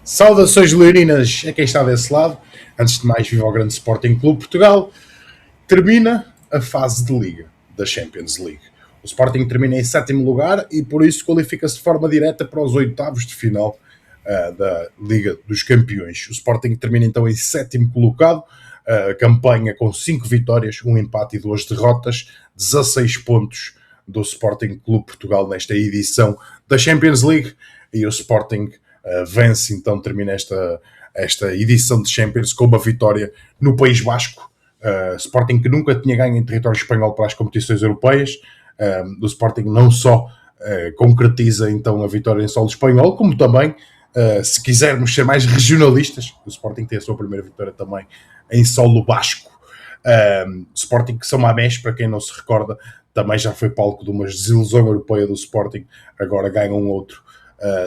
Saudações leoninas a quem está desse lado. Antes de mais, viva o grande Sporting Clube Portugal. Termina a fase de Liga da Champions League. O Sporting termina em sétimo lugar e por isso qualifica-se de forma direta para os oitavos de final da Liga dos Campeões. O Sporting termina então em sétimo colocado, campanha com 5 vitórias, 1 empate e 2 derrotas, 16 pontos do Sporting Clube Portugal nesta edição da Champions League, e o Sporting vence, então termina esta edição de Champions com uma vitória no País Basco. Sporting que nunca tinha ganho em território espanhol para as competições europeias. O Sporting não só concretiza então a vitória em solo espanhol, como também, se quisermos ser mais regionalistas, o Sporting tem a sua primeira vitória também em solo basco. Sporting que São Mamés, para quem não se recorda, também já foi palco de uma desilusão europeia do Sporting, agora ganha um outro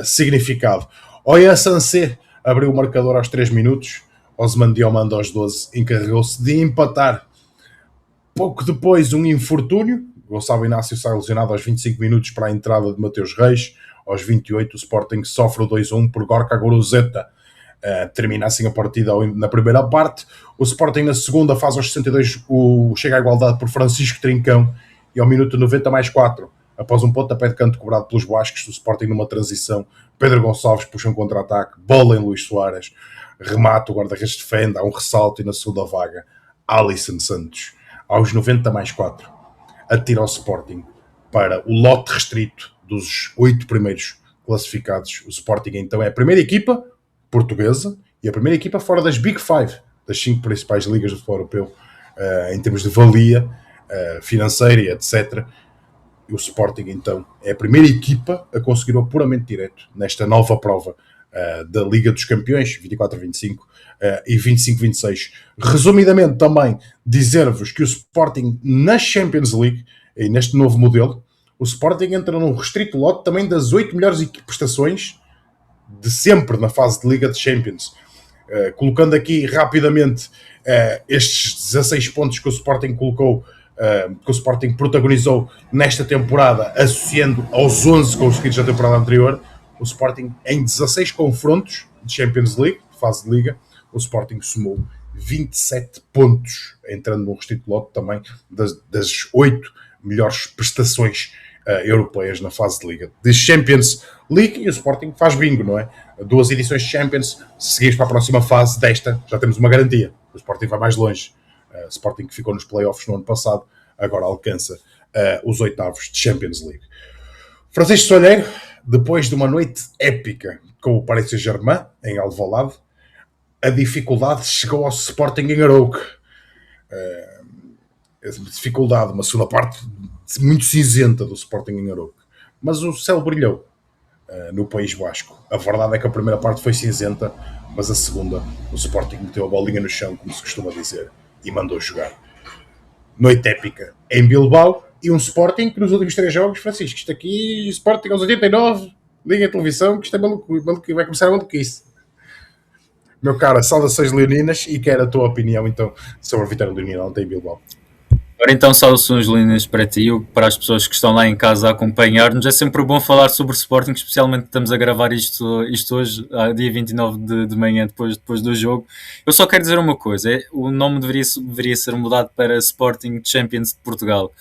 significado. Oya Sancé abriu o marcador aos 3 minutos, Osman Diomande aos 12 encarregou-se de empatar. Pouco depois, um infortúnio, Gonçalo Inácio sai lesionado aos 25 minutos para a entrada de Mateus Reis. Aos 28, o Sporting sofre o 2-1 por Gorka Goruzeta. Termina assim a partida na primeira parte. O Sporting na segunda faz aos 62 chega à igualdade por Francisco Trincão, e ao minuto 90 mais 4, após um pontapé de canto cobrado pelos bascos, o Sporting numa transição, Pedro Gonçalves puxa um contra-ataque, bola em Luís Soares, remata, o guarda-redes defende, há um ressalto e na segunda vaga, Alisson Santos, aos 90 mais 4, atira o Sporting para o lote restrito dos 8 primeiros classificados. O Sporting então é a primeira equipa portuguesa e a primeira equipa fora das Big Five, das 5 principais ligas do futebol europeu, em termos de valia financeira e etc. O Sporting então é a primeira equipa a conseguir o apuramento direto nesta nova prova da Liga dos Campeões, 24-25 e 25-26. Resumidamente também dizer-vos que o Sporting na Champions League, e neste novo modelo, o Sporting entra num restrito lote também das 8 melhores prestações de sempre na fase de Liga de Champions. Colocando aqui rapidamente estes 16 pontos que o Sporting colocou, que o Sporting protagonizou nesta temporada, associando aos 11 conseguidos na temporada anterior. O Sporting, em 16 confrontos de Champions League, de fase de Liga, o Sporting somou 27 pontos, entrando num restrito lote também das 8 melhores prestações europeias na fase de Liga de Champions League, e o Sporting faz bingo, não é? 2 edições de Champions, se seguires para a próxima fase desta, já temos uma garantia, o Sporting vai mais longe. O Sporting que ficou nos playoffs no ano passado, agora alcança os oitavos de Champions League. Francisco Soalheiro, depois de uma noite épica com o Paris Saint-Germain em Alvalade, a dificuldade chegou ao Sporting em Arouca. Dificuldade, uma segunda parte muito cinzenta do Sporting em Arouca, mas o céu brilhou no País Basco. A verdade é que a primeira parte foi cinzenta, mas a segunda, o Sporting meteu a bolinha no chão, como se costuma dizer, e mandou jogar. Noite épica em Bilbao, e um Sporting que nos últimos 3 jogos, Francisco, isto aqui, Sporting aos 89, liga a televisão, que isto é maluco, vai começar a maluquice. Meu cara, saudações leoninas, e quero a tua opinião então sobre a vitória leonina ontem em Bilbao. Ora então, saudações lindas para ti e para as pessoas que estão lá em casa a acompanhar-nos. É sempre bom falar sobre Sporting, especialmente estamos a gravar isto hoje, dia 29 de manhã, depois do jogo. Eu só quero dizer uma coisa, o nome deveria ser mudado para Sporting Champions de Portugal.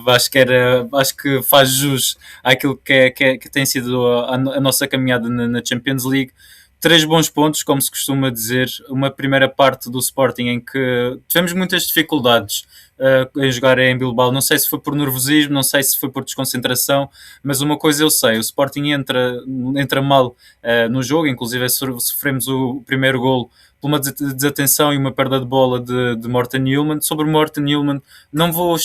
Acho que faz jus àquilo que tem sido a nossa caminhada na Champions League. 3 bons pontos, como se costuma dizer. Uma primeira parte do Sporting em que tivemos muitas dificuldades em jogar em Bilbao. Não sei se foi por nervosismo, não sei se foi por desconcentração, mas uma coisa eu sei, o Sporting entra mal no jogo, inclusive sofremos o primeiro golo por uma desatenção e uma perda de bola de Morten Hjulmand. Sobre Morten Hjulmand não vou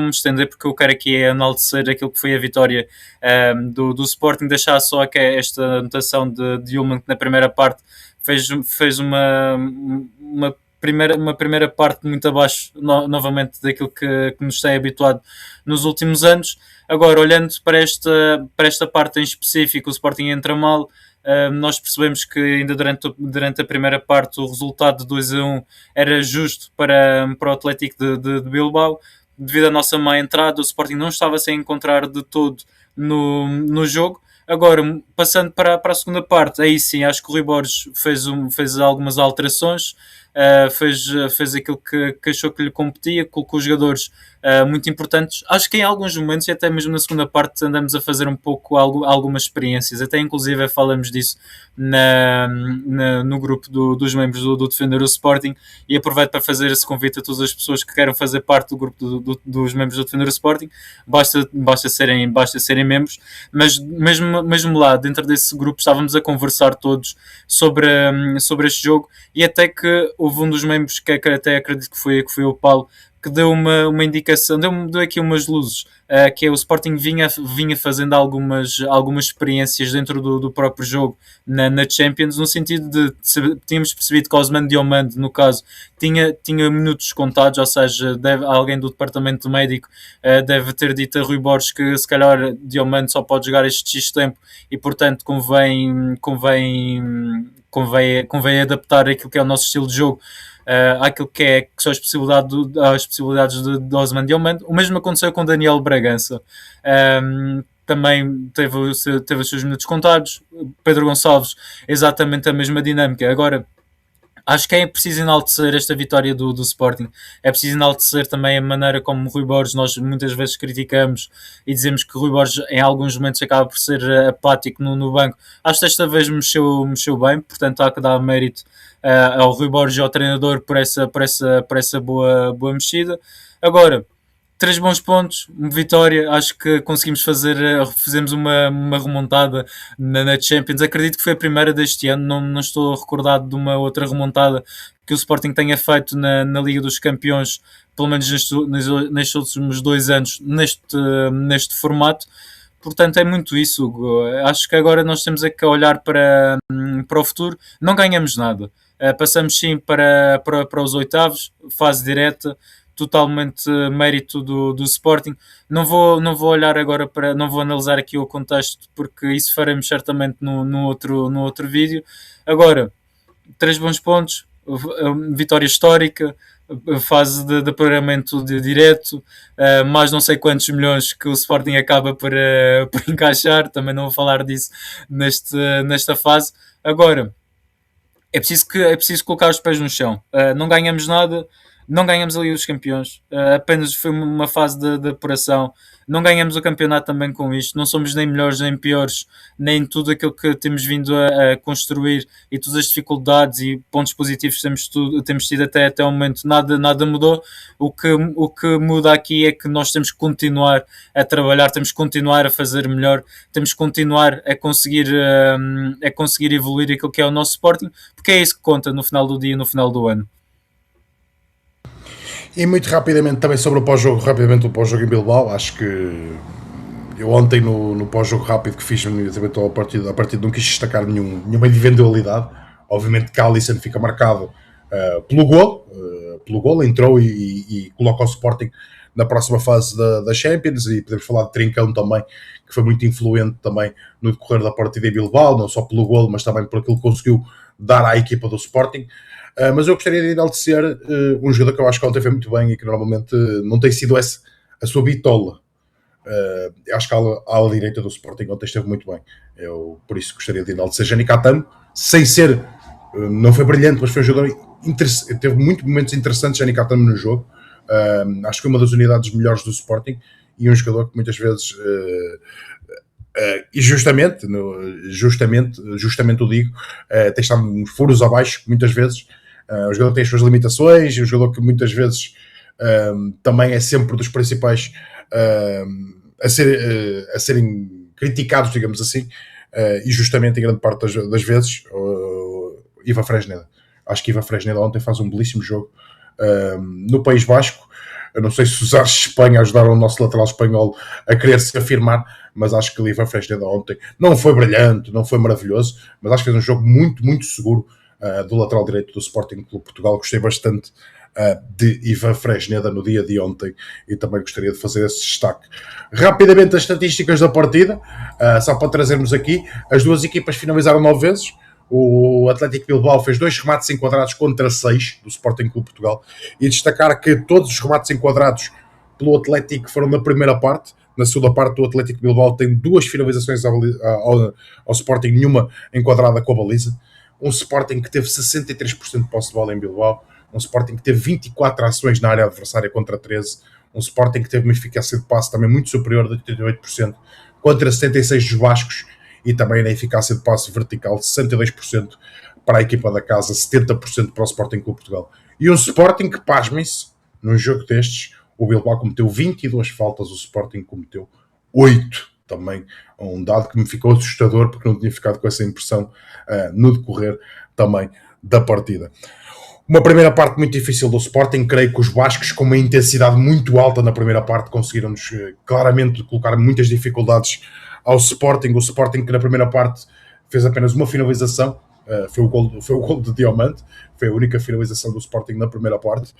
me estender, porque eu quero aqui enaltecer aquilo que foi a vitória do Sporting, deixar só aqui esta anotação de Hjulmand, que na primeira parte fez uma primeira parte muito abaixo novamente daquilo que nos tem habituado nos últimos anos. Agora, olhando para esta parte em específico, o Sporting entra mal. Nós percebemos que ainda durante a primeira parte o resultado de 2-1 era justo para o Atlético de Bilbao. Devido à nossa má entrada, o Sporting não estava a se encontrar de todo no jogo. Agora, passando para a segunda parte, aí sim, acho que o Rui Borges fez algumas alterações, fez aquilo que achou que lhe competia, colocou os jogadores muito importantes. Acho que em alguns momentos, e até mesmo na segunda parte, andamos a fazer um pouco algumas experiências, até inclusive falamos disso no grupo dos membros do Defender o Sporting, e aproveito para fazer esse convite a todas as pessoas que queiram fazer parte do grupo dos membros do Defender o Sporting. Basta serem membros, mas mesmo lá dentro desse grupo estávamos a conversar todos sobre este jogo, e até que houve um dos membros que até acredito que foi o Paulo, que deu uma indicação, deu aqui umas luzes, que é o Sporting vinha fazendo algumas experiências dentro do próprio jogo na Champions, no sentido de tínhamos percebido que Osman Diomande, no caso, tinha minutos contados, ou seja, alguém do departamento médico deve ter dito a Rui Borges que se calhar Diomande só pode jogar este X tempo, e portanto convém adaptar aquilo que é o nosso estilo de jogo àquilo que são as possibilidades de Osman Diomande. O mesmo aconteceu com Daniel Bragança. Também teve os seus minutos contados. Pedro Gonçalves, exatamente a mesma dinâmica. Agora, acho que é preciso enaltecer esta vitória do Sporting. É preciso enaltecer também a maneira como o Rui Borges, nós muitas vezes criticamos e dizemos que o Rui Borges em alguns momentos acaba por ser apático no banco. Acho que desta vez mexeu bem, portanto há que dar mérito ao Rui Borges e ao treinador por essa boa mexida. Agora, 3 bons pontos, vitória, acho que conseguimos fizemos uma remontada na Champions. Acredito que foi a primeira deste ano, não estou recordado de uma outra remontada que o Sporting tenha feito na Liga dos Campeões, pelo menos nestes últimos 2 anos, neste formato. Portanto, é muito isso, Hugo. Acho que agora nós temos que olhar para o futuro. Não ganhamos nada. Passamos sim para os oitavos, fase direta, totalmente mérito do Sporting. Não vou olhar agora não vou analisar aqui o contexto, porque isso faremos certamente no outro vídeo. Agora, 3 bons pontos, vitória histórica, fase de apuramento direto, mais não sei quantos milhões que o Sporting acaba por encaixar, também não vou falar disso nesta fase. Agora, é preciso colocar os pés no chão. Não ganhamos nada, não ganhamos a Liga dos Campeões, apenas foi uma fase de apuração. Não ganhamos o campeonato também com isto, não somos nem melhores nem piores, nem tudo aquilo que temos vindo a construir, e todas as dificuldades e pontos positivos que temos tido até o momento, nada mudou. O que muda aqui é que nós temos que continuar a trabalhar, temos que continuar a fazer melhor, temos que continuar a conseguir evoluir aquilo que é o nosso Sporting, porque é isso que conta no final do dia, no final do ano. E muito rapidamente também sobre o pós-jogo, em Bilbao. Acho que eu ontem no pós-jogo rápido que fiz a partir de não quis destacar nenhuma individualidade. Obviamente que Alisson fica marcado pelo gol, entrou e coloca o Sporting na próxima fase da Champions, e podemos falar de Trincão também, que foi muito influente também no decorrer da partida em Bilbao, não só pelo gol, mas também por aquilo que conseguiu dar à equipa do Sporting. Mas eu gostaria de enaltecer um jogador que eu acho que ontem foi muito bem e que normalmente não tem sido essa a sua bitola. Acho que a ala direita do Sporting ontem esteve muito bem. Eu por isso gostaria de enaltecer Jani Catamo, sem ser, não foi brilhante, mas foi um jogador interessante. Teve muitos momentos interessantes Jani Catamo no jogo. Acho que foi uma das unidades melhores do Sporting, e um jogador que muitas vezes e justamente o digo, tem estado uns furos abaixo muitas vezes. O jogador tem as suas limitações, e o jogador que muitas vezes também é sempre dos principais a serem criticados, digamos assim, e justamente em grande parte das vezes Ivan Fresneda. Acho que Ivan Fresneda ontem faz um belíssimo jogo no País Basco. Eu não sei se os Ares de Espanha ajudaram o nosso lateral espanhol a querer se afirmar, mas acho que o Ivan Fresneda ontem não foi brilhante, não foi maravilhoso, mas acho que fez um jogo muito, muito seguro do lateral direito do Sporting Clube Portugal. Gostei bastante de Ivan Fresneda no dia de ontem, e também gostaria de fazer esse destaque. Rapidamente as estatísticas da partida, só para trazermos aqui: as duas equipas finalizaram 9 vezes. O Atlético Bilbao fez 2 remates enquadrados contra 6 do Sporting Clube Portugal, e destacar que todos os remates enquadrados pelo Atlético foram na primeira parte. Na segunda parte, o Atlético Bilbao tem 2 finalizações ao Sporting, nenhuma enquadrada com a baliza. Um Sporting que teve 63% de posse de bola em Bilbao, um Sporting que teve 24 ações na área adversária contra 13, um Sporting que teve uma eficácia de passe também muito superior de 88% contra 76% dos bascos, e também na eficácia de passe vertical de 62% para a equipa da casa, 70% para o Sporting Clube Portugal. E um Sporting que, pasmem-se, num jogo destes, o Bilbao cometeu 22 faltas, o Sporting cometeu 8 também. Um dado que me ficou assustador, porque não tinha ficado com essa impressão no decorrer também da partida. Uma primeira parte muito difícil do Sporting, creio que os bascos, com uma intensidade muito alta na primeira parte, conseguiram-nos claramente colocar muitas dificuldades ao Sporting. O Sporting, que na primeira parte fez apenas uma finalização, foi o gol de Diomande, foi a única finalização do Sporting na primeira parte,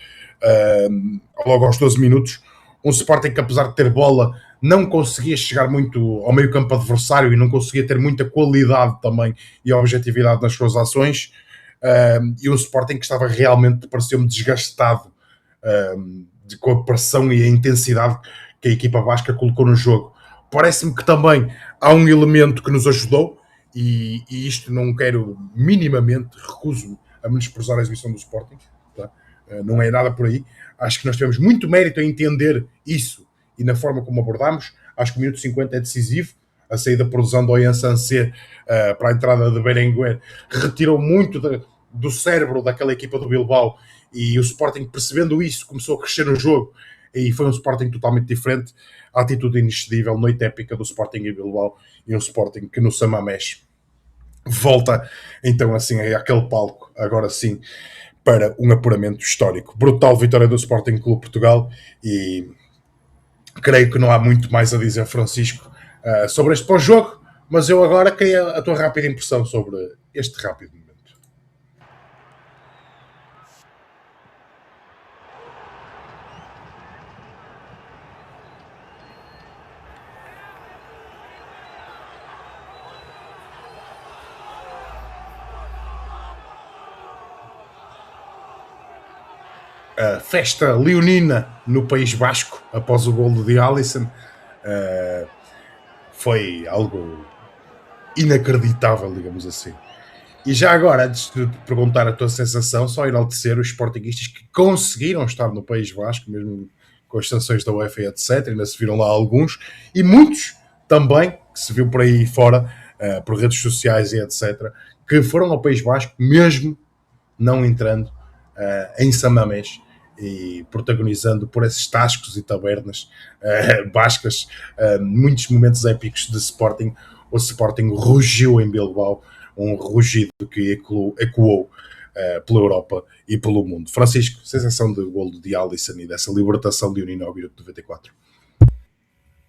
logo aos 12 minutos. Um Sporting que, apesar de ter bola, não conseguia chegar muito ao meio campo adversário e não conseguia ter muita qualidade também e objetividade nas suas ações. E um Sporting que estava realmente, pareceu-me, desgastado com a pressão e a intensidade que a equipa basca colocou no jogo. Parece-me que também há um elemento que nos ajudou, e isto não quero minimamente, recuso a menosprezar a exibição do Sporting, tá? Não é nada por aí. Acho que nós tivemos muito mérito em entender isso e na forma como abordámos. Acho que o minuto 50 é decisivo. A saída por lesão do Oyan Sancé para a entrada de Berenguer retirou muito do cérebro daquela equipa do Bilbao, e o Sporting, percebendo isso, começou a crescer no jogo, e foi um Sporting totalmente diferente. A atitude inexcedível, noite épica do Sporting e Bilbao, e um Sporting que no Samamés volta então assim àquele palco, agora sim, para um apuramento histórico. Brutal vitória do Sporting Clube Portugal, e creio que não há muito mais a dizer, Francisco, sobre este pós-jogo, mas eu agora queria a tua rápida impressão sobre este rápido momento. A festa leonina no País Basco após o golo de Alisson foi algo inacreditável, digamos assim. E já agora, antes de te perguntar a tua sensação, só enaltecer os sportinguistas que conseguiram estar no País Basco, mesmo com as sanções da UEFA, etc. Ainda se viram lá alguns, e muitos também, que se viu por aí fora, por redes sociais e etc., que foram ao País Basco, mesmo não entrando em Samamés, e protagonizando por esses tascos e tabernas bascas muitos momentos épicos de Sporting. O Sporting rugiu em Bilbao, um rugido que ecoou pela Europa e pelo mundo. Francisco, sensação do golo de Alisson e dessa libertação de Unino ao minuto 94?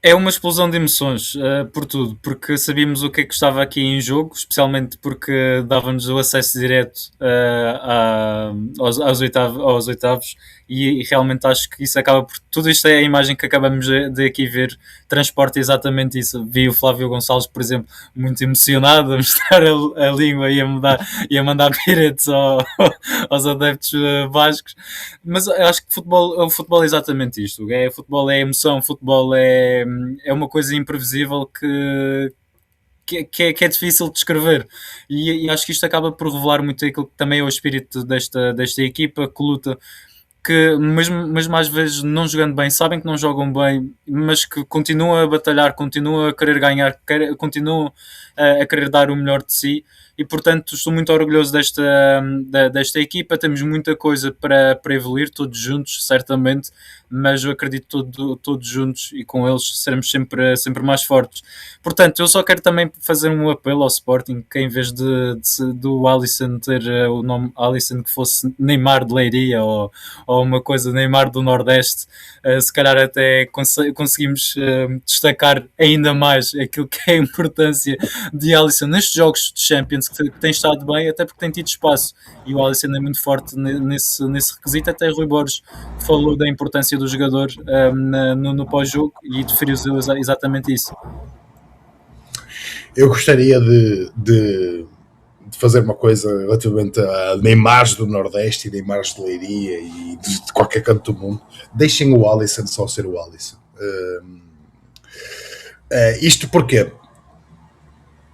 É uma explosão de emoções, por tudo, porque sabíamos o que é que estava aqui em jogo, especialmente porque dava-nos o acesso direto aos oitavos, e realmente acho que isso acaba por... Tudo isto é a imagem que acabamos de aqui ver, transporta exatamente isso. Vi o Flávio Gonçalves, por exemplo, muito emocionado, a mostrar a língua e a mandar piretes aos adeptos bascos. Mas eu acho que o futebol é exatamente isto. Futebol é emoção, futebol é uma coisa imprevisível que é difícil de descrever, e acho que isto acaba por revelar muito aquilo que também é o espírito desta equipa, que luta, que mesmo às vezes não jogando bem, sabem que não jogam bem, mas que continuam a batalhar, continuam a querer ganhar, continuam a querer dar o melhor de si. E portanto estou muito orgulhoso desta equipa. Temos muita coisa para evoluir, todos juntos, certamente, mas eu acredito todos juntos, e com eles seremos sempre mais fortes. Portanto, eu só quero também fazer um apelo ao Sporting, que em vez do Alisson ter o nome Alisson, que fosse Neymar de Leiria ou uma coisa Neymar do Nordeste, se calhar até conseguimos destacar ainda mais aquilo que é a importância de Alisson nestes jogos de Champions, que tem estado bem, até porque tem tido espaço, e o Alisson é muito forte nesse requisito. Até Rui Borges falou da importância do jogador no pós-jogo, e referiu exatamente isso. Eu gostaria de fazer uma coisa relativamente a Neymars do Nordeste e Neymars de Leiria e de qualquer canto do mundo. Deixem o Alisson só ser o Alisson. Isto porque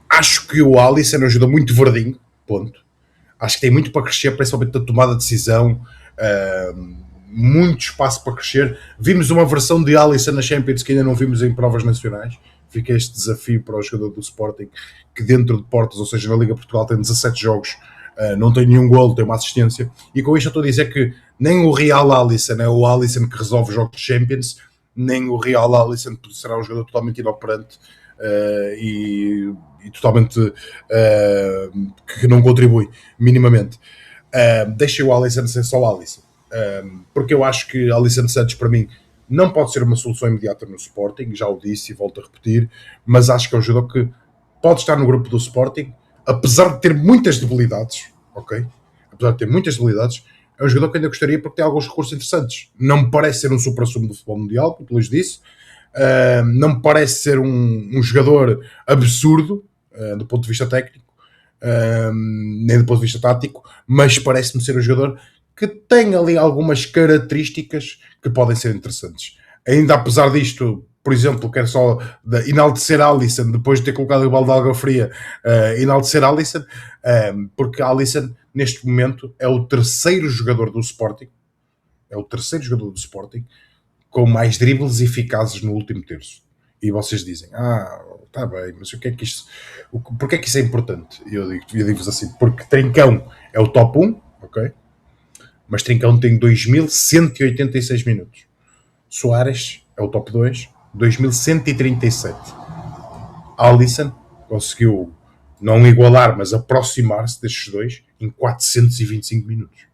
acho que o Alisson ajuda muito verdinho, ponto. Acho que tem muito para crescer, principalmente na tomada de decisão, muito espaço para crescer. Vimos uma versão de Alisson na Champions que ainda não vimos em provas nacionais. Fica este desafio para o jogador do Sporting, que dentro de portas, ou seja, na Liga Portugal, tem 17 jogos, não tem nenhum golo, tem uma assistência. E com isto eu estou a dizer que nem o Real Alisson é o Alisson que resolve jogos de Champions, nem o Real Alisson será um jogador totalmente inoperante e totalmente que não contribui minimamente. Deixa o Alisson ser só o Alisson. Porque eu acho que Alisson Santos, para mim, não pode ser uma solução imediata no Sporting, já o disse e volto a repetir, mas acho que é um jogador que pode estar no grupo do Sporting, apesar de ter muitas debilidades, ok? Apesar de ter muitas debilidades, é um jogador que ainda gostaria porque tem alguns recursos interessantes. Não me parece ser um supra-sumo do futebol mundial, como o Luís disse, não me parece ser um jogador absurdo do ponto de vista técnico, nem do ponto de vista tático, mas parece-me ser um jogador que tem ali algumas características que podem ser interessantes. Ainda apesar disto, por exemplo, quero só enaltecer Alisson, depois de ter colocado o balde de água fria, enaltecer Alisson, porque Alisson, neste momento, é o terceiro jogador do Sporting, com mais dribles eficazes no último terço. E vocês dizem, está bem, mas o que é que isto... Porquê é que isso é importante? Eu digo-vos assim, porque Trincão é o top 1, ok? Mas Trincão tem 2186 minutos. Soares é o top 2, 2137. Alisson conseguiu não igualar, mas aproximar-se destes dois em 425 minutos.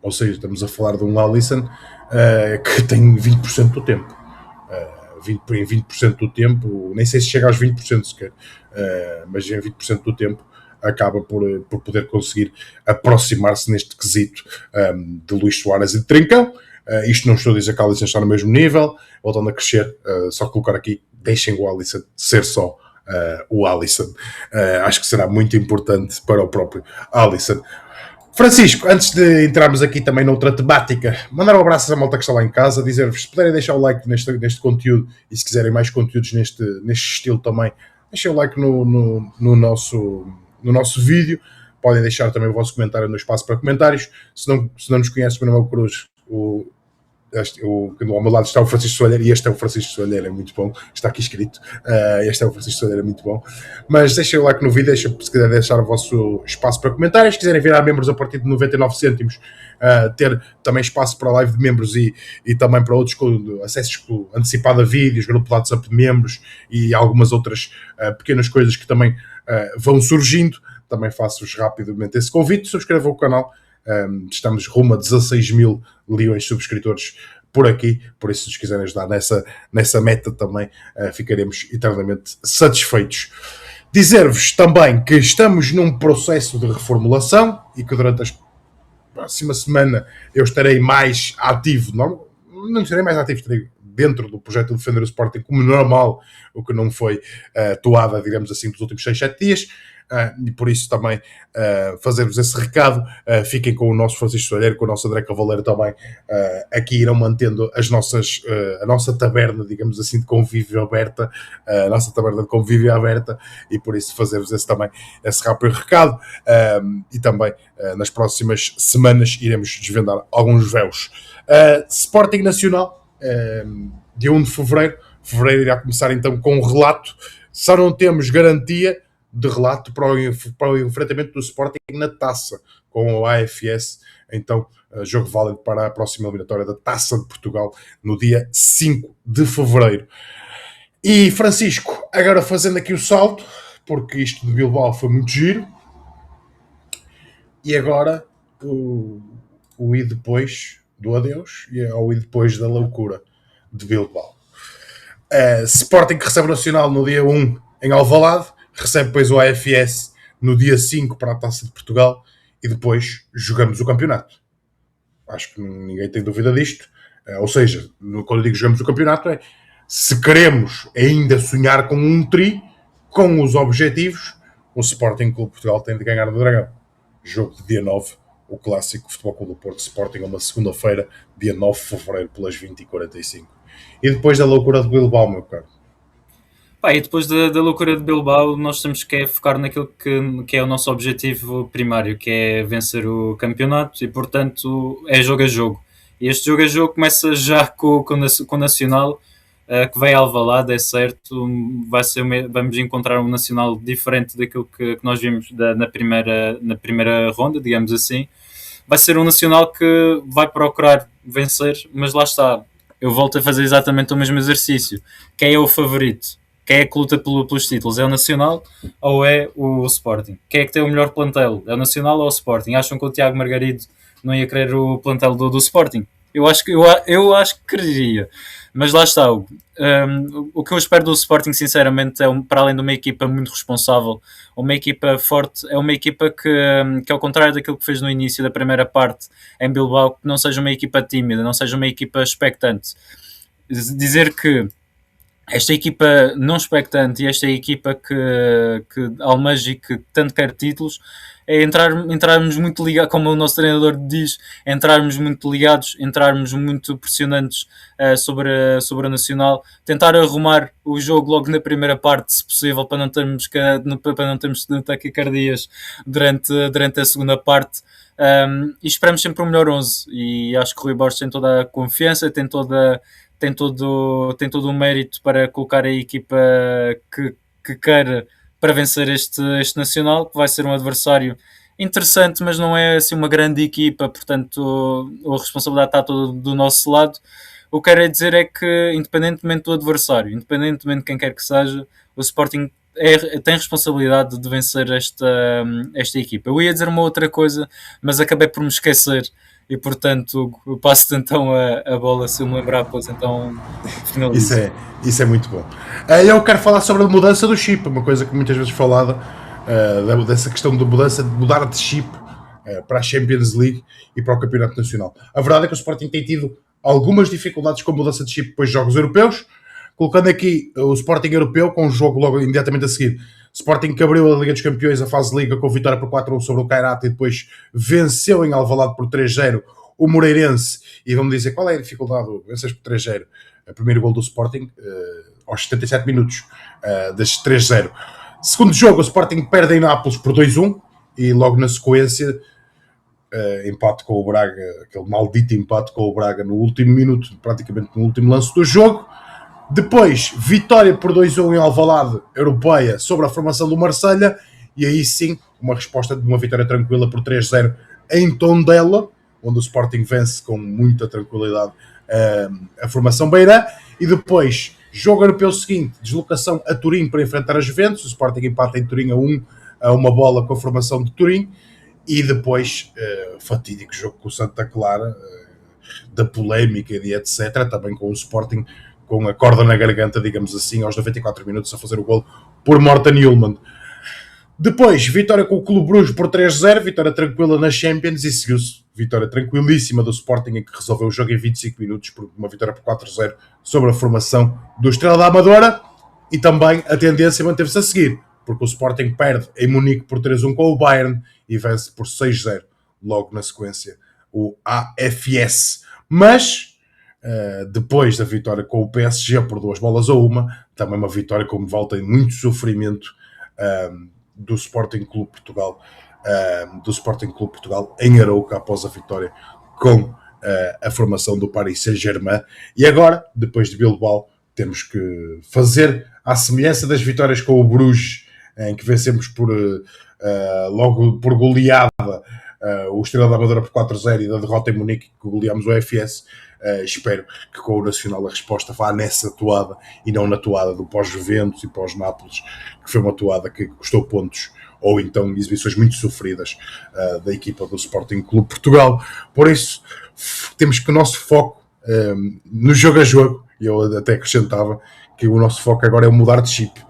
Ou seja, estamos a falar de um Alisson que tem 20% do tempo. 20% do tempo, nem sei se chega aos 20% sequer, mas em 20% do tempo acaba por poder conseguir aproximar-se neste quesito de Luís Soares e de Trincão. Isto não estou a dizer que a Alisson está no mesmo nível, voltando a crescer, só colocar aqui, deixem o Alisson ser só o Alisson. Acho que será muito importante para o próprio Alisson. Francisco, antes de entrarmos aqui também noutra temática, mandar um abraço à malta que está lá em casa, dizer-vos, se puderem deixar o like neste conteúdo e se quiserem mais conteúdos neste estilo também, deixem o like no nosso vídeo, podem deixar também o vosso comentário no espaço para comentários. Se não nos conhece, meu nome é o Cruz, ao meu lado está o Francisco Soalheiro, e este é o Francisco Soalheiro, é muito bom, está aqui escrito, este é o Francisco Soalheiro, é muito bom. Mas deixem o like no vídeo, se quiserem deixar o vosso espaço para comentários, se quiserem virar membros a partir de 99 cêntimos, ter também espaço para a live de membros e também para outros acessos antecipados a vídeos, grupo de WhatsApp de membros e algumas outras pequenas coisas que também vão surgindo. Também faço-vos rapidamente esse convite, subscrevam o canal. Estamos rumo a 16 mil leões subscritores por aqui, por isso se nos quiserem ajudar nessa meta também, ficaremos eternamente satisfeitos. Dizer-vos também que estamos num processo de reformulação e que durante a próxima semana eu estarei mais ativo, não estarei mais ativo, estarei dentro do projeto de defender o Sporting como normal, o que não foi toada, digamos assim, dos últimos 6-7 dias. E por isso também fazer-vos esse recado, fiquem com o nosso Francisco Soalheiro, com o nosso André Cavaleiro também, aqui irão mantendo a nossa taberna, digamos assim, de convívio aberta, e por isso fazer-vos esse rápido recado, e também nas próximas semanas iremos desvendar alguns véus. Sporting Nacional, dia 1 de fevereiro irá começar então com um relato, só não temos garantia de relato para o enfrentamento do Sporting na Taça com o AFS, então jogo válido para a próxima eliminatória da Taça de Portugal no dia 5 de fevereiro. E Francisco, agora fazendo aqui o salto, porque isto de Bilbao foi muito giro, e agora o e depois do adeus e ao e depois da loucura de Bilbao. Sporting que recebe o Nacional no dia 1 em Alvalade, recebe depois o AFS no dia 5 para a Taça de Portugal e depois jogamos o campeonato. Acho que ninguém tem dúvida disto. Ou seja, quando eu digo jogamos o campeonato, se queremos ainda sonhar com um tri, com os objetivos, o Sporting Clube Portugal tem de ganhar do Dragão. Jogo de dia 9, o clássico Futebol Clube do Porto Sporting, uma segunda-feira, dia 9 de fevereiro, pelas 20h45. E depois da loucura de Bilbao, meu caro. Pá, e depois da loucura de Bilbao, nós temos que focar naquilo que é o nosso objetivo primário, que é vencer o campeonato e, portanto, é jogo a jogo. E este jogo a jogo começa já com o Nacional, que vai a Alvalade, é certo. Vamos encontrar um Nacional diferente daquilo que nós vimos na primeira ronda, digamos assim. Vai ser um Nacional que vai procurar vencer, mas lá está. Eu volto a fazer exatamente o mesmo exercício. Quem é o favorito? Quem é que luta pelos títulos? É o Nacional ou é o Sporting? Quem é que tem o melhor plantel? É o Nacional ou o Sporting? Acham que o Tiago Margarido não ia querer o plantel do Sporting? Eu acho que quereria. Mas lá está. O que eu espero do Sporting, sinceramente, é para além de uma equipa muito responsável, uma equipa forte, é uma equipa que ao contrário daquilo que fez no início da primeira parte em Bilbao, que não seja uma equipa tímida, não seja uma equipa expectante. Dizer que esta equipa não expectante e esta equipa que almeja e que tanto quer títulos é entrarmos muito ligados, como o nosso treinador diz, entrarmos muito ligados, entrarmos muito pressionantes sobre a Nacional, tentar arrumar o jogo logo na primeira parte, se possível, para não termos taquicardias durante a segunda parte. E esperamos sempre o melhor 11 e acho que o Rui Borges tem toda a confiança, tem todo o mérito para colocar a equipa que quer para vencer este Nacional, que vai ser um adversário interessante, mas não é assim uma grande equipa, portanto a responsabilidade está toda do nosso lado. O que quero dizer é que, independentemente do adversário, independentemente de quem quer que seja, o Sporting tem responsabilidade de vencer esta equipa. Eu ia dizer uma outra coisa, mas acabei por me esquecer e, portanto, eu passo então a bola, se eu me lembrar, pois então finalizo. Isso é muito bom. Eu quero falar sobre a mudança do chip, uma coisa que muitas vezes falada, dessa questão de mudar de chip para a Champions League e para o Campeonato Nacional. A verdade é que o Sporting tem tido algumas dificuldades com a mudança de chip depois de jogos europeus, colocando aqui o Sporting europeu com um jogo logo imediatamente a seguir. Sporting que abriu a Liga dos Campeões, a fase de Liga, com vitória por 4-1 sobre o Kairat e depois venceu em Alvalade por 3-0 o Moreirense. E vamos dizer, qual é a dificuldade? Vences por 3-0. O primeiro gol do Sporting aos 77 minutos, das 3-0. Segundo jogo, o Sporting perde em Nápoles por 2-1 e logo na sequência empate com o Braga, aquele maldito empate com o Braga no último minuto, praticamente no último lance do jogo. Depois, vitória por 2-1 em Alvalade, europeia, sobre a formação do Marselha, e aí sim, uma resposta de uma vitória tranquila por 3-0 em Tondela, onde o Sporting vence com muita tranquilidade a formação beirã, e depois, jogo europeu seguinte, deslocação a Turim para enfrentar a Juventus, o Sporting empata em Turim a uma bola com a formação de Turim, e depois, fatídico jogo com o Santa Clara, da polémica e etc., também com o Sporting com a corda na garganta, digamos assim, aos 94 minutos a fazer o golo por Morten Hjulmand. Depois, vitória com o Clube Bruges por 3-0, vitória tranquila na Champions, e seguiu-se vitória tranquilíssima do Sporting, em que resolveu o jogo em 25 minutos, por uma vitória por 4-0 sobre a formação do Estrela da Amadora, e também a tendência manteve-se a seguir, porque o Sporting perde em Munique por 3-1 com o Bayern e vence por 6-0 logo na sequência o AFS. Mas depois da vitória com o PSG por 2-1, também uma vitória como volta em muito sofrimento do Sporting Clube Portugal, em Arouca, após a vitória com a formação do Paris Saint-Germain. E agora, depois de Bilbao, temos que fazer à semelhança das vitórias com o Bruges, em que vencemos logo por goleada o Estrela da Amadora por 4-0 e da derrota em Munique, que goleámos o FS. Espero que com o Nacional a resposta vá nessa toada e não na toada do pós-Juventus e pós-Nápoles, que foi uma toada que custou pontos ou então exibições muito sofridas da equipa do Sporting Clube Portugal. Por isso, temos que o nosso foco no jogo a jogo, e eu até acrescentava que o nosso foco agora é mudar de chip,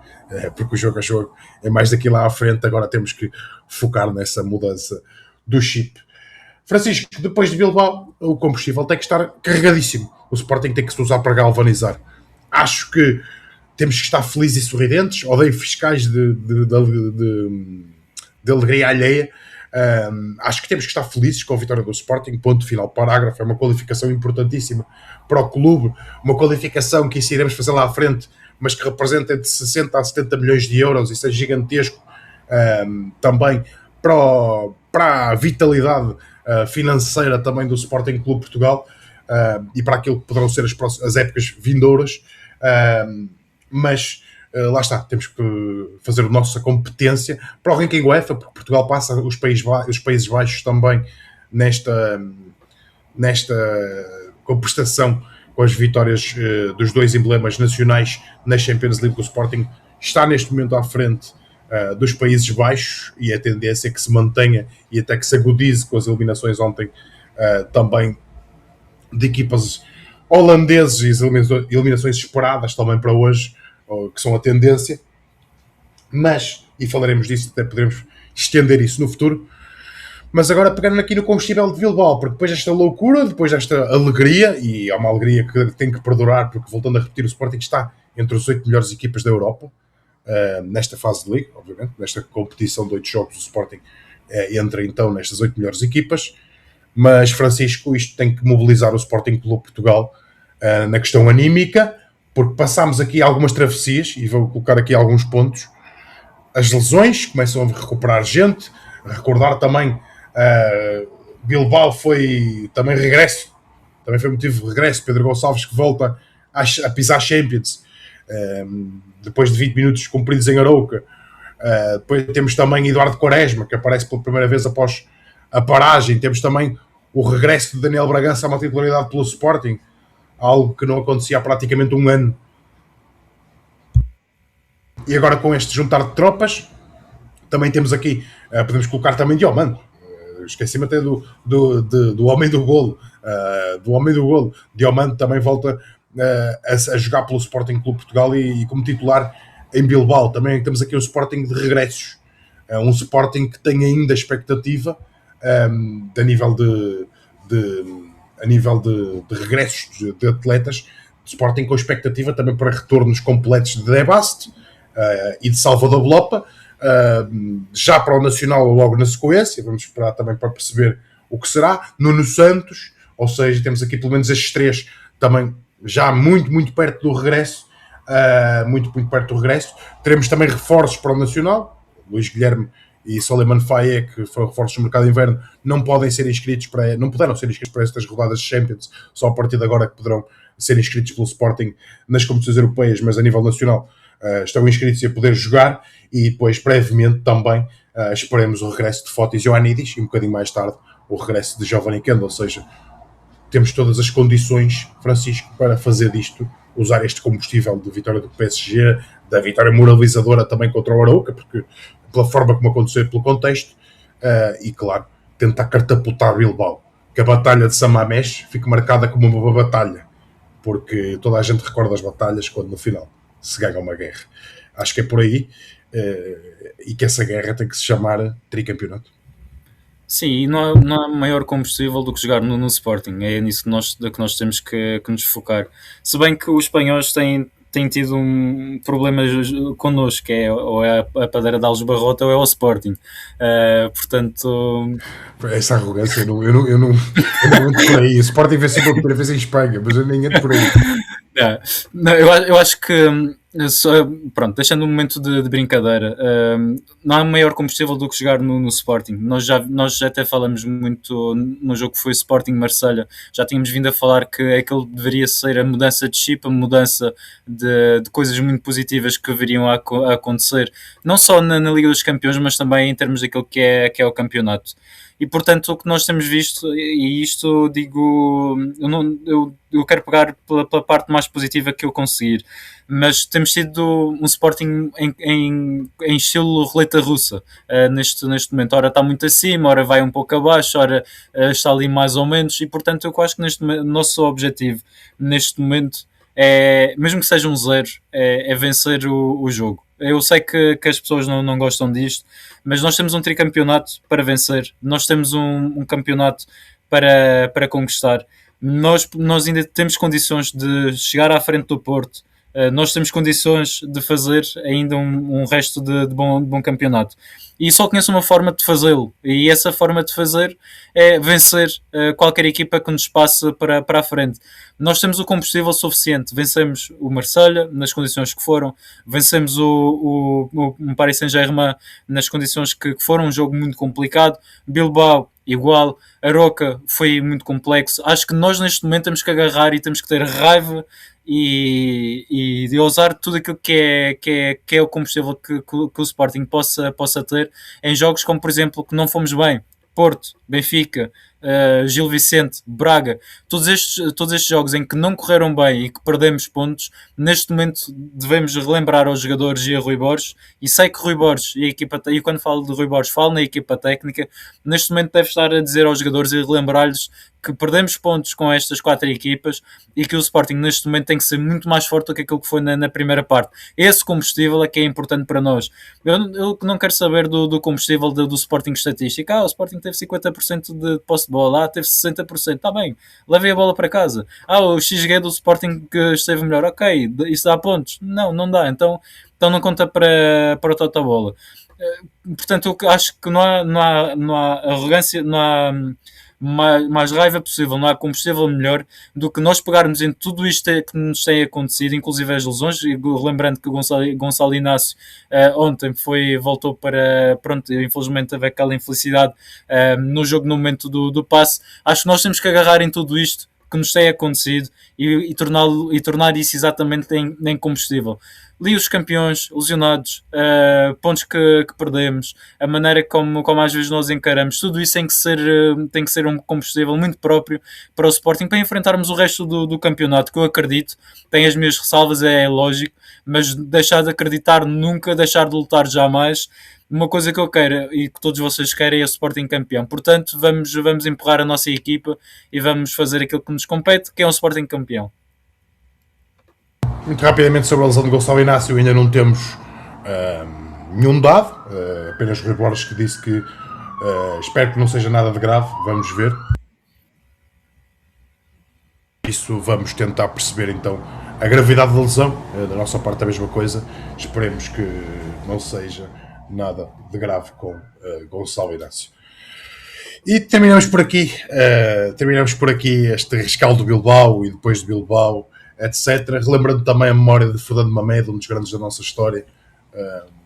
porque o jogo a jogo é mais daqui lá à frente. Agora temos que focar nessa mudança do chip. Francisco, depois de Bilbao, o combustível tem que estar carregadíssimo. O Sporting tem que se usar para galvanizar. Acho que temos que estar felizes e sorridentes. Odeio fiscais de alegria alheia. Acho que temos que estar felizes com a vitória do Sporting. Ponto final, parágrafo. É uma qualificação importantíssima para o clube. Uma qualificação que iremos fazer lá à frente mas que representa entre 60 a 70 milhões de euros, isso é gigantesco também para a vitalidade financeira também do Sporting Clube Portugal e para aquilo que poderão ser as épocas vindouras, mas lá está, temos que fazer a nossa competência para o ranking UEFA, porque Portugal passa os Países Baixos também nesta com prestação, com as vitórias dos dois emblemas nacionais na Champions League. O Sporting está neste momento à frente dos Países Baixos e a tendência é que se mantenha e até que se agudize com as eliminações ontem também de equipas holandeses e eliminações esperadas também para hoje, que são a tendência, mas, e falaremos disso, até poderemos estender isso no futuro. Mas agora pegando aqui no combustível de Bilbao, porque depois desta loucura, depois desta alegria, e é uma alegria que tem que perdurar, porque voltando a repetir, o Sporting está entre as 8 melhores equipas da Europa, nesta fase de Liga, obviamente, nesta competição de 8 jogos, o Sporting entra então nestas 8 melhores equipas, mas Francisco, isto tem que mobilizar o Sporting Clube Portugal na questão anímica, porque passámos aqui algumas travessias, e vou colocar aqui alguns pontos. As lesões, começam a recuperar gente, recordar também Bilbao foi também regresso, também foi motivo de regresso, Pedro Gonçalves que volta a pisar Champions depois de 20 minutos cumpridos em Arouca. Depois temos também Eduardo Quaresma, que aparece pela primeira vez após a paragem. Temos também o regresso de Daniel Bragança a uma titularidade pelo Sporting, algo que não acontecia há praticamente um ano. E agora com este juntar de tropas, também temos aqui, podemos colocar também Diomande. Esqueci-me até do homem do golo. Diomande também volta a jogar pelo Sporting Clube Portugal e como titular em Bilbao. Também temos aqui um Sporting de regressos. Um Sporting que tem ainda expectativa a nível de regressos de atletas. Sporting com expectativa também para retornos completos de Debast e de Salvador Blopa. Já para o Nacional logo na sequência, vamos esperar também para perceber o que será. Nuno Santos, ou seja, temos aqui pelo menos estes três também já muito perto do regresso, muito perto do regresso. Teremos também reforços para o Nacional. Luís Guilherme e Soleiman Faye, que foram reforços no mercado de inverno, não puderam ser inscritos para estas rodadas de Champions, só a partir de agora que poderão ser inscritos pelo Sporting nas competições europeias, mas a nível nacional estão inscritos e a poder jogar. E depois brevemente também esperemos o regresso de Fotis Ioannidis e um bocadinho mais tarde o regresso de Giovanni Kendo, ou seja, temos todas as condições, Francisco, para fazer disto, usar este combustível de vitória do PSG, da vitória moralizadora também contra o Arouca, porque pela forma como aconteceu, pelo contexto, e claro, tentar catapultar Bilbao, que a batalha de Samamés fique marcada como uma batalha, porque toda a gente recorda as batalhas quando no final se ganha uma guerra. Acho que é por aí, e que essa guerra tem que se chamar tricampeonato. Sim, e não há maior combustível do que jogar no Sporting. É nisso que nós temos que nos focar. Se bem que os espanhóis têm tido um problema connosco, que é ou é a padeira de Alves Barrota ou é o Sporting. Portanto... Essa arrogância, eu não entro por aí. O Sporting venceu pela primeira vez em Espanha, mas eu nem entro por aí. Não, eu acho que pronto, deixando um momento de brincadeira, não há maior combustível do que jogar no Sporting. Nós já até falamos muito no jogo que foi o Sporting Marselha, já tínhamos vindo a falar que aquilo deveria ser a mudança de chip, a mudança de coisas muito positivas que viriam a acontecer, não só na Liga dos Campeões, mas também em termos daquilo que é o campeonato. E portanto o que nós temos visto, e isto digo, eu quero pegar pela parte mais positiva que eu conseguir, mas temos sido um Sporting em estilo roleta russa neste momento. Ora está muito acima, ora vai um pouco abaixo, ora está ali mais ou menos, e portanto eu acho que nosso objetivo neste momento é, mesmo que seja um 0, é vencer o jogo. Eu sei que as pessoas não gostam disto, mas nós temos um tricampeonato para vencer, nós temos um campeonato para conquistar, nós ainda temos condições de chegar à frente do Porto, Nós temos condições de fazer ainda um resto de bom campeonato. E só conheço uma forma de fazê-lo, e essa forma de fazer é vencer qualquer equipa que nos passe para a frente. Nós temos o combustível suficiente, vencemos o Marselha nas condições que foram, vencemos o Paris Saint-Germain nas condições que foram, um jogo muito complicado, Bilbao igual, Aroca foi muito complexo. Acho que nós neste momento temos que agarrar e temos que ter raiva e de usar tudo aquilo que é o combustível que o Sporting possa ter em jogos como, por exemplo, que não fomos bem. Porto, Benfica, Gil Vicente, Braga, todos estes jogos em que não correram bem e que perdemos pontos, neste momento devemos relembrar aos jogadores e a Rui Borges, e sei que Rui Borges e a equipa, e quando falo de Rui Borges falo na equipa técnica, neste momento deve estar a dizer aos jogadores e relembrar-lhes que perdemos pontos com estas 4 equipas e que o Sporting neste momento tem que ser muito mais forte do que aquilo que foi na primeira parte. Esse combustível é que é importante para nós. Eu não quero saber do combustível do Sporting estatística. O Sporting teve 50% de posse de bola, teve 60%, está bem, levei a bola para casa. O XG do Sporting que esteve melhor, ok, isso dá pontos. Não dá, então não conta para o total bola. Portanto, eu acho que não há arrogância, não há mais raiva possível, não há combustível melhor do que nós pegarmos em tudo isto que nos tem acontecido, inclusive as lesões, e lembrando que o Gonçalo Inácio ontem voltou para, pronto, infelizmente teve aquela infelicidade no jogo no momento do passe. Acho que nós temos que agarrar em tudo isto que nos tem acontecido e tornar isso exatamente em combustível. Li os campeões, lesionados, pontos que perdemos, a maneira como às vezes nós encaramos, tudo isso tem que ser um combustível muito próprio para o Sporting, para enfrentarmos o resto do campeonato, que eu acredito, tem as minhas ressalvas, é lógico, mas deixar de acreditar nunca, deixar de lutar jamais. Uma coisa que eu quero e que todos vocês querem é o Sporting campeão. Portanto, vamos empurrar a nossa equipa e vamos fazer aquilo que nos compete, que é um Sporting campeão. Muito rapidamente sobre a lesão de Gonçalo Inácio, ainda não temos nenhum dado, apenas Rui Borges que disse que espero que não seja nada de grave, vamos ver. Isso vamos tentar perceber então a gravidade da lesão, da nossa parte a mesma coisa, esperemos que não seja nada de grave com Gonçalo Inácio. E terminamos por aqui este rescaldo do Bilbao e depois de Bilbao, etc. Relembrando também a memória de Fernando Mamed, um dos grandes da nossa história,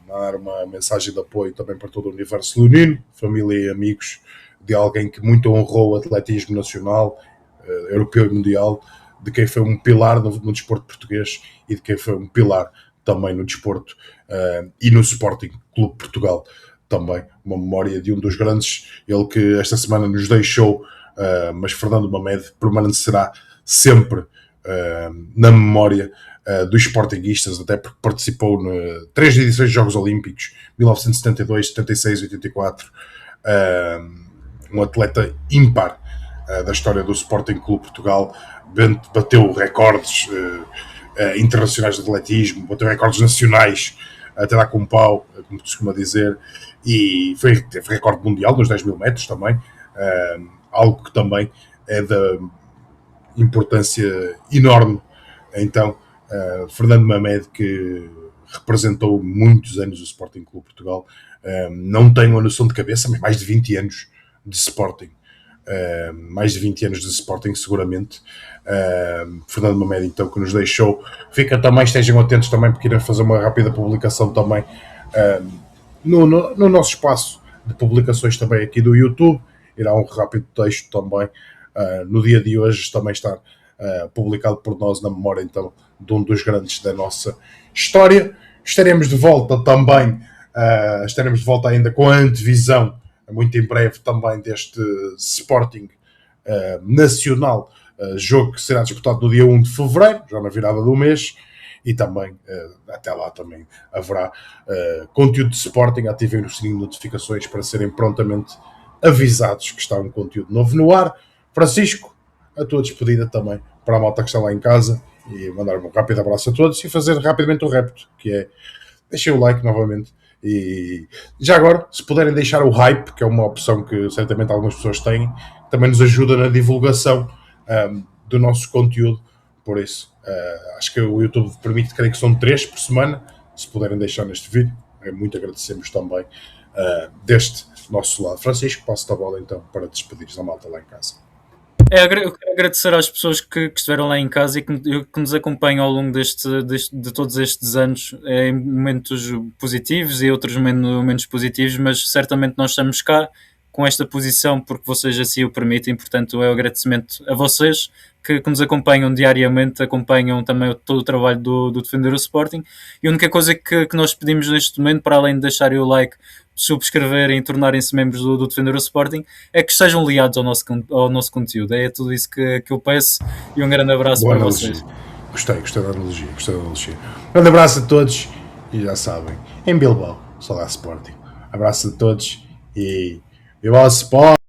dar uma mensagem de apoio também para todo o universo leonino, família e amigos de alguém que muito honrou o atletismo nacional, europeu e mundial, de quem foi um pilar no desporto português e de quem foi um pilar também no desporto e no Sporting Clube Portugal também. Uma memória de um dos grandes, ele que esta semana nos deixou, mas Fernando Mamed permanecerá sempre na memória dos sportinguistas, até porque participou em 3 edições de Jogos Olímpicos, 1972, 76 e 84, um atleta ímpar da história do Sporting Clube Portugal, bateu recordes internacionais de atletismo, bateu recordes nacionais, até dar com um pau, como se costuma dizer, e teve recorde mundial nos 10 mil metros também, algo que também é da importância enorme. Então, Fernando Mamed, que representou muitos anos o Sporting Clube Portugal, não tenho a noção de cabeça, mas mais de 20 anos de Sporting. Mais de 20 anos de Sporting seguramente. Fernando Mamed então que nos deixou, estejam atentos também porque irão fazer uma rápida publicação também no nosso espaço de publicações também aqui do YouTube, irá um rápido texto também no dia de hoje também estar publicado por nós na memória então de um dos grandes da nossa história. Estaremos de volta também, ainda com a antevisão muito em breve também deste Sporting Nacional, jogo que será disputado no dia 1 de Fevereiro, já na virada do mês, e também até lá também haverá conteúdo de Sporting. Ativem o sininho de notificações para serem prontamente avisados que está um conteúdo novo no ar. Francisco, a tua despedida também para a malta que está lá em casa, e mandar um rápido abraço a todos e fazer rapidamente o repto, que é deixem o like novamente. E já agora, se puderem deixar o hype, que é uma opção que certamente algumas pessoas têm, também nos ajuda na divulgação do nosso conteúdo, por isso acho que o YouTube permite, creio que são 3 por semana, se puderem deixar neste vídeo, muito agradecemos também deste nosso lado. Francisco, passo-te a bola então para despedir a malta lá em casa. Eu quero agradecer às pessoas que estiveram lá em casa e que nos acompanham ao longo de todos estes anos, em momentos positivos e outros menos positivos, mas certamente nós estamos cá com esta posição porque vocês assim o permitem, portanto é o agradecimento a vocês que nos acompanham diariamente, acompanham também todo o trabalho do Defender o Sporting, e a única coisa que nós pedimos neste momento, para além de deixarem o like, subscreverem e tornarem-se membros do Defender o Sporting, é que estejam ligados ao nosso conteúdo. É tudo isso que eu peço, e um grande abraço Boa para analogia. vocês. Gostei da analogia. Um grande abraço a todos e já sabem, em Bilbao só dá Sporting. Abraço a todos e Bilbao Sport!